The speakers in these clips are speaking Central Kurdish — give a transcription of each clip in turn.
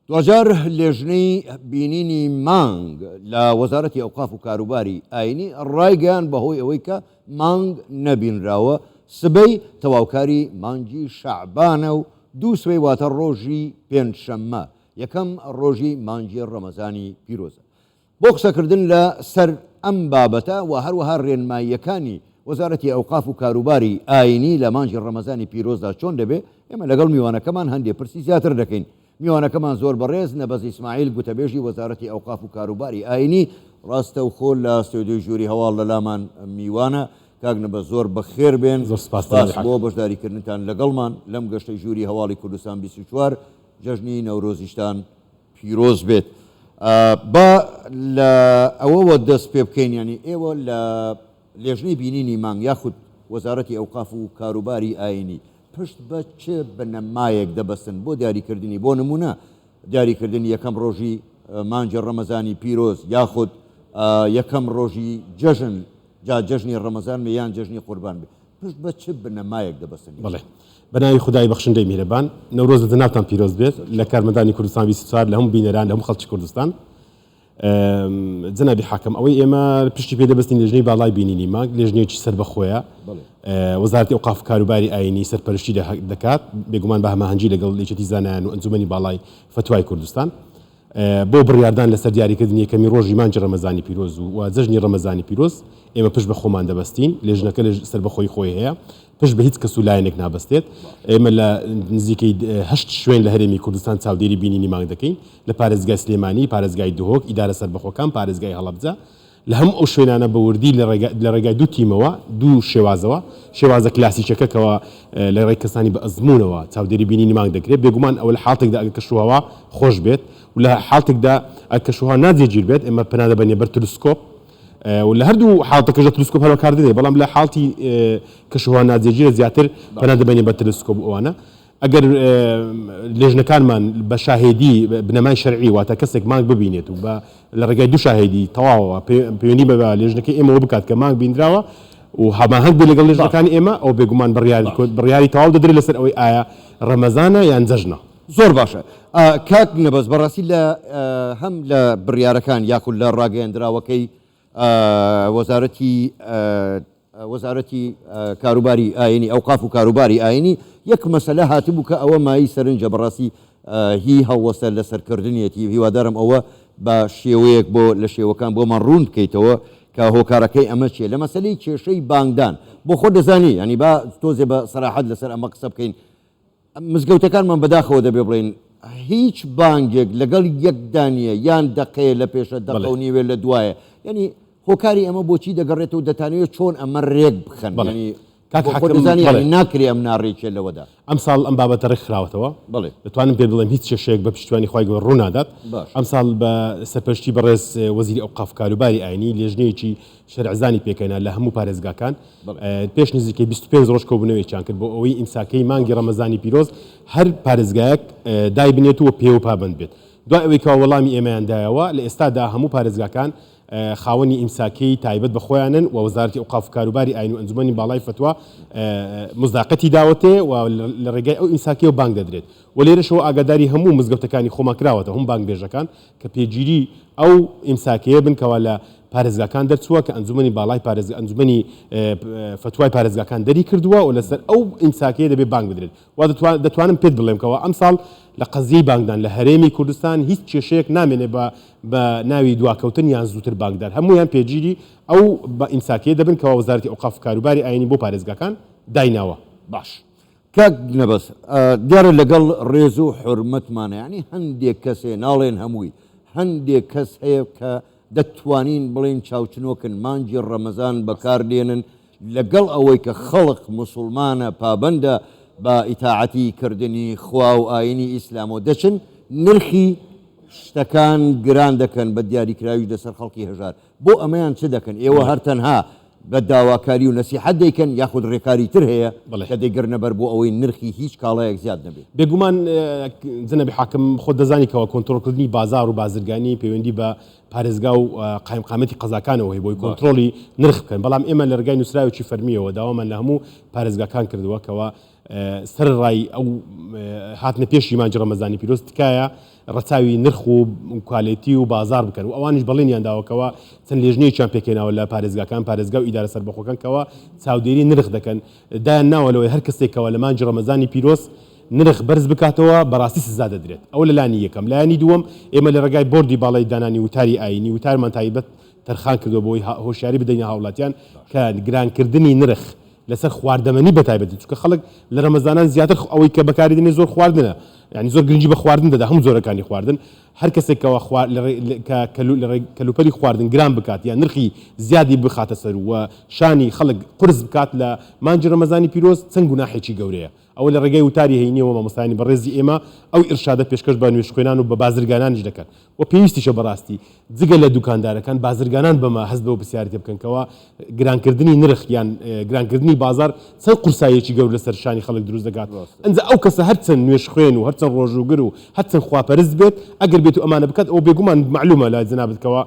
دوجار لێژنەی بینینی مانگ لە وەزارەتی ئەوقاف و کاروباری ئاینی ڕایگەیان بەهۆی ئەوەی کە مانگ نەبینراوە سبەی تەواوکاری مانگی شەعبانە و دوو سبەی واتە ڕۆژی پێنجشەممە یەکەم ڕۆژی مانگی ڕەمەزانی پیرۆزە. بۆ قسەکردن لە سەر ئەم بابەتە و هەروەها ڕێنماییەکانی وەزارەتی ئەوقاف و کاروباری ئاینی لە مانگی ڕەمەزانی پیرۆزدا چۆن دەبێ ئێمە لەگەڵ میوانەکەمان هەندێک پرسی زیاتر دەکەین. میوانەکەمان زۆر بەڕێز نەبەز ئیسماعیل گوتەبێژی وەزارەتی ئەوقاف و کاروباری ئاینی ڕاستە و خۆل لە ستۆدیۆی ژووری هەواڵ لە لامان میوانە کاک نەبەز زۆر بەخێر بێن سپاس بۆ بەشداریکردنتان لەگەڵمان لەم گەشتەی ژووری هەواڵی کوردستان 24 جەژنی نەورۆزیشتان پیرۆز بێت. با لە ئەوەوە دەست پێ بکەین ینی ئێوە لە لێژنەی بینینی مانگ یاخود وەزارەتی ئەوقاف و کاروباری ئاینی پشت بە چ بنەمایەک دەبەستن بۆ دیاریکردنی بۆ نمونە دیاریکردنی یەکەم ڕۆژی مانگی ڕەمەزانی پیرۆز یاخود یەکەم ڕۆژی جەژن جا جەژنی ڕەمەزان بێ یان جەژنی قوربان بێ پشت بە چ بنەمایەک دەبەستن؟ بڵێ بەناوی خدای بەخشندەی میهرەبان نەورۆز بەدەناوتان پیرۆز بێت لە کارمەندانی کوردستان 24 لە هەموو بینەران لە هەموو خەڵکی کوردستان. جەنابی حاکم ئەوەی ئێمە پشتی پێ دەبستین لێژنەی باڵای بینینی مانگ لێژنەیەکی سەر بەخۆیە وەزارەتی ئەوقاف و کاروباری ئاینی سەرپەرشتی دەکات بێگومان بە هەماهەنگی لەگەڵ لێچەتی زانایان و ئەنجومەنی باڵای فتوای کوردستان بۆ بڕیاردان لەسەر دیاریکردنی یەکەمی ڕۆژی مانگی ڕەمەزانی پیرۆز و جەژنی ڕەمەزانی پیرۆز ئێمە پشت بە خۆمان دەبەستین لێژنەکە لە سەر بەخۆی خۆی هەیە پشت بە هیچ کەس و لایەنێک نابەستێت. ئێمە لە نزیکەی 8 شوێن لە هەرێمی کوردستان چاودێری بینینی مانگ دەکەین لە پارێزگای سلێمانی، پارێزگای دهۆک، ئیدارە سەربەخۆکان، پارێزگای هەڵەبجە لە هەموو ئەو شوێنانە بە وردی لە ڕێگای دوو تیمەوە دوو شێوازەوە شێوازە کلاسیکەکەەوە لە ڕێی کەسانی بە ئەزمونەوە چاودێری بینینی مانگ دەکرێت بێگومان ئەوە لە حاڵتێکدا ئەگە کەشوهەوا خۆش بێت و لە حاڵتێکدا ئەکەشوها ناجێگیر بێت ئێمە پەنادەبەنێ بەر تلسکۆپ و لە هەردوو حاڵتەکەژە تلسکۆپ هەڵە کار دەدێت بەڵام لە حاڵتی کەشوها ناجێگیرە زیاتر پەنادەبەنێ بە تلسکۆپ ئەوانە ئەگەر لێژنەکانمان بە شاهێدی بنەمای شەرعی واتە کەسێک مانگ ببینێت و بە لە ڕێگای دوو شاهێدی تەواوە پەیوەندی بە لێژنەکەی ئێمەوە بکات کە مانگ بینراوە و هەماهەنگ بێ لەگەڵ لێژنەکانی ئێمە ئەو بێگومان بڕیاری تەواو دەدرێت لەسەر ئەوەی ئایا ڕەمەزانە یان جەژنە. زۆر باشە کاک نەبەز بەڕاستی لە هەم لە بڕیارەکان یاخود لە ڕاگەیاندراوەکەی وەزارەتی کاروباری ئاینی ئەوقاف و کاروباری ئاینی یەک مەسەلە هاتبوو کە ئەوە مای سەرنجە بەڕاستی هی هەڵوەسە لە سەرکردنیەتی هیوادارم ئەوە بە شێوەیەک بۆ لە شێوەکان بۆمان ڕوون بکەیتەوە کە هۆکارەکەی ئەمە چیە لە مەسەلەی کێشەی بانگدان بۆ خۆ دەزانی ینی با تۆزێ بە سەراحەت لەسەر ئەمە قسە بکەین. مزگەوتەکانمان بەداخەوە دەبێ بڵێن هیچ بانگێک لەگەڵ یەکدانیە یان دەقەیە لە پێشە دەقە و نیوێ لە دوایە ینی هۆکاری ئەمە بۆچی دەگەڕێتەوە و دەتانەوێت چۆن ئەمە ڕێک بخەن کاکزانانی ناکرێ ئەم ناڕێکێ لەوەدا ئەم ساڵ ئەم بابەتە ڕێکخراوەتەوە بڵێ دەتوانم پێ بڵێم هیچ کێشەیەک بە پشتیوانی خۆی گەور ڕوونادات. ئەم ساڵ بە سەرپەرشتی بەڕێز وەزیری ئەوقاف کاروباری ئاینی لێژنەیەکی شەرعزانی پێکەینا لە هەموو پارێزگاکان پێش نزیکەی 25 ڕۆژ کۆبوونەوەیان کرد بۆ ئەوەی ئیمساکەی مانگی ڕەمەزانی پیرۆز هەر پارێزگایەک دای بنێت و پێ و پابند بێت. دوای ئەوەی کە وەڵامی ئێمەیاندایەوە لە ئێستادا هەموو پارێزگاکان خاوەنی ئیمساکەی تایبەت بە خۆیانن و وەزارەتی ئەوقاف و کاروباری ئاین و ئەنجومەنی باڵای فتووا مزداقەتی داوەتێ و لە ڕێگای ئەو ئیمساکیەوە بانگ دەدرێت و لێرەشەوە ئاگاداری هەموو مزگەوتەکانی خۆمان کراوەتە هەموو بانگ بێژەکان کە پێگیری ئەو ئیمساکەیە بنکەوە لە پارێزگاکان دەرچووە کە ئەنجومەنی باڵای ئەنجومەنی فتوای پارێزگاکان دەری کردووە و لەسەر ئەو ئیمساکەیە دەبێت بانگ بدرێت و دەتوانم پێت بڵێمکەوە ئەم ساڵ لە قەزیی بانگدان لە هەرێمی کوردستان هیچ کێشەیەک نامێنێ بە ناوی دواکەوتن یان زووتر بانگدان هەمویان پێگیری ئەو بە ئیمساکەیە دەبن کەەوە وەزارەتی ئەوقاف و کاروباری ئاینی بۆ پارێزگاکان دایناوە. باش کاک نەبەس دیارە لەگەڵ ڕێز و حورمەتمانە ینی هەندێک کەسێ ناڵێن هەمووی هەندێک کەس هەیە کە دەتوانین بڵێن چاوچنۆکن مانگی ڕەمەزان بەکاردێنن لەگەڵ ئەوەی کە خەڵق موسڵمانە پابەندە بە ئیتاعەتی کردنی خوا و ئاینی ئیسلام و دەچن نرخی شتەکان گران دەکەن بە دیاریکراوی لەسەر خەڵکی هەژار بۆ ئەمەیان چ دەکەن ئێوە هەر تەنها بە داواکاری و نەسیحەت دەیکەن یاخود ڕێکاری تر هەیە کە دەیگەرنە بەر بۆ ئەوەی نرخی هیچ کاڵایەک زیاد نەبێت. بێگومان جەنابی حاکم خۆ دەزانیکەوە کۆنتڕۆلکردنی بازار و بازرگانی پەیوەندی بە پارێزگا و قایمقامەتی قەزاکانەوە هەیە بۆی کۆنتڕۆلی نرخ بکەن بەڵام ئێمە لە ڕێگای نووسراوێکی فەرمیەوە داوامان لە هەموو پارێزگاکان کردووە کەەوە سەرڕای ئەو هاتنە پێشی مانجی ڕەمەزانی پیرۆز تکایە ڕەچاوی نرخ و کوالێتی و بازار بکەن و ئەوانش بەڵێنیان داوەکەوە چەند لێژنەیەکیان پێکێناوە لە پارێزگاکان پارێزگا و ئیدارە سەربەخۆکانکەوە چاودێری نرخ دەکەن دایان ناوەلەوەی هەر کەسێکەوە لە مانجی ڕەمەزانی پیرۆز نرخ بەرز بکاتەوە بەڕاستی سزا دەدرێت ئەو لەلانی یەکەم لایانی دووەم ئێمە لە ڕێگای بۆردی باڵای دانانی وتاری ئاینی وتارمان تایبەت تەرخان کردو بۆی هۆشیاری بدەینە هاوڵاتیان کە گرانکردنی نرخ لەسەر خواردەمەنی بەتایبەتی چونکە خەڵک لە ڕەمەزانان زیاتر ئەوەی کە بەکاردێنێ زۆر خواردنە یعنی زۆر گرنگی بە خواردن دەدا هەموو زۆرەکانی خواردن هەر کەسێکەوە کەلوپەری خواردن گران بکات یان نرخی زیادی بخاتە سەر و شانی خەڵک قرس بکات لە مانجی ڕەمەزانی پیرۆز چەند گوناحێکی گەورەیە ئەوە لە ڕێگەی وتاری هەینیەوە مامۆستایانی بەڕێزی ئێمە ئەو ئیرشادە پێشکەش بە نوێژخوێنان و بە بازرگانانیش دەکەن و پێویستیشە بەڕاستی جگە لە دوکاندارەکان بازرگانان بەمە هەست بەوە بسیارەتی بکەنکەوە گرانکردنی نرخ یان گرانکردنی بازار چەند قورسایەکی گەور لەسەر شانی خەڵک دروست دەکات ئەنجا ئەو کەسە هەرچەند نوێژخوێن و هەرچەند ڕۆژوگر و هەرچەند خواپەرست بێت ئەگەر بێت و ئەمانە بکات ئەو بێگومان معلومە لای جەنابەتەوە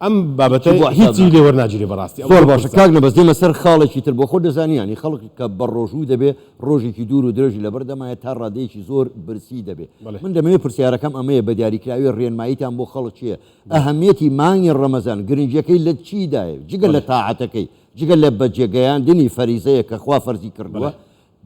ئەم بابەتە هیچی لێ وەرناگیرێ بەڕاستی زۆر باشە کاک نەبەست دێمە سەر خاڵێکی تر بۆ خۆ دەزانیانی خەڵک کە بە ڕۆژوو دەبێ ڕۆژێکی دوور و درێژی لەبەردەمایە تا ڕادەیەکی زۆر برسی دەبێ من دەمەوێت پرسیارەکەم ئەمەیە بە دیاریکراوی ڕێنماییتان بۆ خەڵک چییە ئەهەمیەتی مانگی ڕەمەزان گرنگیەکەی لە چیدایە جگە لە تاعەتەکەی جگە لە بەجێگەیاندنی فەریزەیە کە خوا فەرزی کردووە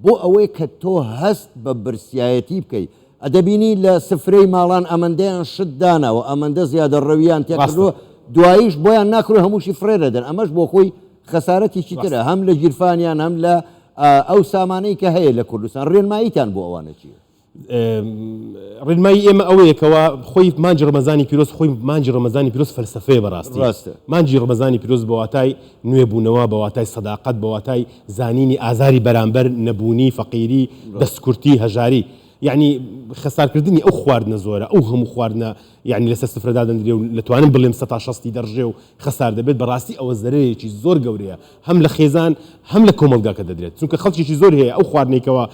بۆ ئەوەی کە تۆ هەست بە برسایەتی بکەیت ئەدەبینی لە سفرەی ماڵان ئەمەندەیان شت داناوە ئەمەندە زیادە ڕەویان تێکردووە دواییش بۆیان ناکڕێ هەمووشی فرێ دەدەن ئەمەش بۆ خۆی خەسارەتێکی ترە هەم لە گیرفانیان هەم لە ئەو سامانەی کە هەیە لە کوردستان ڕێنماییتان بۆ ئەوانە چیە ڕێنمایی ئێمە ئەوەیەکەوە خۆی مانجی ڕەمەزانی پیرۆز خۆی مانجی ڕەمەزانی پیرۆز فەلسەفەیە بەڕاستی مانجی ڕەمەزانی پیرۆز بە واتای نوێبوونەوە بە واتای سەداقەت بە واتای زانینی ئازاری بەرامبەر نەبوونی فەقیری دەستکورتی هەژاری یعنی خەسارکردنی ئەو خواردنە زۆرە ئەو هەموو خواردنە یعنی لەسەر سفرەدا دەندرێ و لەتوانم بڵێم 160 دەرژێ و خەسار دەبێت بەڕاستی ئەوە زەرەیەکی زۆر گەورەیە هەم لە خێزان هەم لە کۆمەلگاکە دەدرێت چونکە خەڵکیی زۆر هەیە ئەو خواردنێکەوە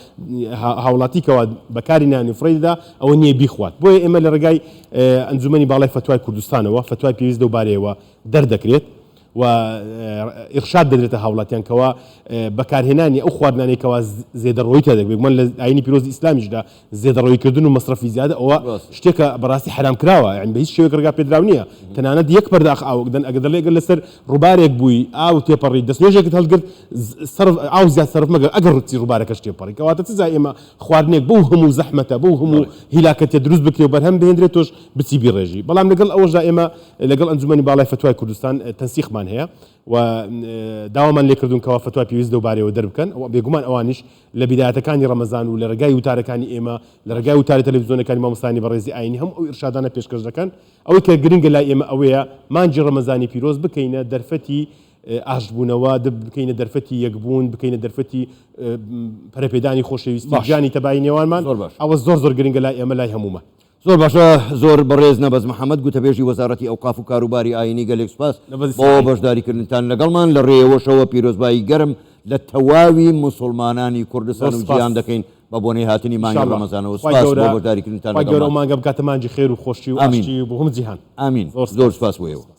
هاوڵاتیکەوە بەکاری نانی فڕێدا ئەوە نییە بیخوات بۆیە ئێمە لە ڕێگای ئەنجومەنی باڵای فتوای کوردستانەوە فتوای پێویست دەوبارەیەوە دەردەکرێت و ئیرشاد دەدرێتە هاوڵاتیان کەەوە بەکارهێنانی ئەو خواردنانێکەوە زێدەڕۆیی دەبێت من لە ئاینی پیرۆزی ئیسلامیشدا زێدەڕۆیکردن و مەصرفی زیادە ئەوە شتێکە بەڕاستی حرام کراوە یعنی بە هیچ شێوەیەک ڕێگا پێدراو نییە تەنانەت یەک پەرداخ ئاوکدەن ئەگەر دەڵێگەر لەسەر ڕووبارێک بووی ئاو تێپەڕی دەستنوێژێکت هەڵگرت ئاو زیاد سەرف مەگەر ئەگەر ڕوتی ڕووبارەکەش تێپەڕی کەواتە چ جای ئێمە خواردنێک بەو هەموو زەحمەتە بەو هەموو هیلاکەتێ دروست بکرێ و بەرهەم بهێنرێت تۆش بچی بیڕێژی بەڵام لەگەڵ ئەوەشدا ئێمە لەگەڵ ئەنجومەنی باڵای فتوای کوردستان تەنسیخمان هەیە و داوامان لێکردون کەوا فتوای پێویست دەوبارەوە دەربکەن و بێگومان ئەوانیش لە بیدایەتەکانی ڕەمەزان و لە ڕێگای وتارەکانی ئێمە لە ڕێگای وتارە تەلەڤیزیۆنەکانی مامۆستانی بەڕێزی ئاینی هەموو ئەو ئیرشادانە پێشکەش دەکەن ئەوەی کە گرنگە لای ئێمە ئەوەیە مانجی ڕەمەزانی پیرۆز بکەینە دەرفەتی ئاشتبوونەوە بکەینە دەرفەتی یەکبوون بکەینە دەرفەتی پەرەپێدانی خۆشەویستی ژیانی تەبایی نێوانمان ئەوە زۆر گرنگە لای ئێمە لای هەمومان زۆر باشە زۆر بەڕێز نەبەز محەممەد گوتەبێژی وەزارەتی ئەوقاف و کاروباری ئاینی گەلێک سپاس بۆ بەشداریکردنتان لەگەڵمان لە ڕێوەشەوە پیرۆزبایی گەرم لە تەواوی مسلمانانی کوردستان و گیان دەکەین بە بۆنەی هاتنی مانگی ڕەمەزانەوە سپاس بۆ بەشداریکردنتان لەگەڵمان مانگە بکاتە مانجی خێر و خۆشی و ئاشتی بۆ هەموو جیهان ئامین زۆر سپاس بۆ ئێوە